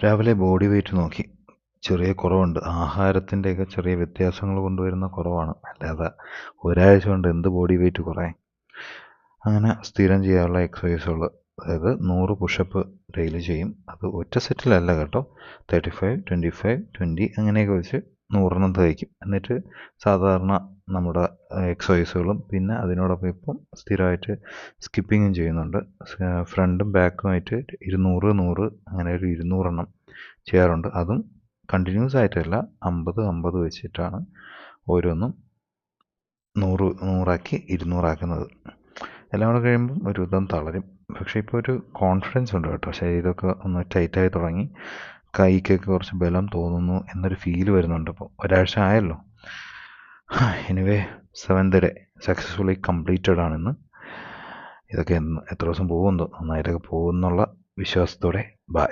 രാവിലെ body weight നോക്കി. ചെറിയ കുറവുണ്ട്. ആഹാരത്തിൻ്റെയൊക്കെ ചെറിയ വ്യത്യാസങ്ങൾ കൊണ്ടുവരുന്ന കുറവാണ്. അല്ലാതെ ഒരാഴ്ച കൊണ്ട് എന്ത് ബോഡി വെയിറ്റ് കുറയാൻ. അങ്ങനെ സ്ഥിരം ചെയ്യാനുള്ള എക്സസൈസുകൾ, അതായത് 100 പുഷപ്പ് ഡെയിലി ചെയ്യും. അത് ഒറ്റ സെറ്റിലല്ല കേട്ടോ, 35, 25, 20 അങ്ങനെയൊക്കെ വെച്ച് 100 തയ്ക്കും. എന്നിട്ട് സാധാരണ നമ്മുടെ എക്സസൈസുകളും പിന്നെ അതിനോടൊപ്പം ഇപ്പം സ്ഥിരമായിട്ട് സ്കിപ്പിങ്ങും ചെയ്യുന്നുണ്ട്. ഫ്രണ്ടും ബാക്കുമായിട്ട് 200, 100 അങ്ങനെ ഒരു 200 ചെയ്യാറുണ്ട്. അതും കണ്ടിന്യൂസ് ആയിട്ടല്ല, 50, 50 വെച്ചിട്ടാണ് ഓരോന്നും 100 100ആക്കി 200 എല്ലാം കൂടെ കഴിയുമ്പം ഒരു വിധം തളരും. പക്ഷേ ഇപ്പോൾ ഒരു കോൺഫിഡൻസ് ഉണ്ട് കേട്ടോ. ശരീരമൊക്കെ ഒന്ന് ടൈറ്റായി തുടങ്ങി, കൈക്കൊക്കെ കുറച്ച് ബലം തോന്നുന്നു എന്നൊരു ഫീല് വരുന്നുണ്ട്. ഇപ്പോൾ ഒരാഴ്ച ആയല്ലോ. Anyway 7th day successfully completed ആണെന്ന്. ഇതൊക്കെ എത്ര ദിവസം പോകുമെന്നോ, നന്നായിട്ടൊക്കെ പോകുമെന്നുള്ള വിശ്വാസത്തോടെ ബൈ.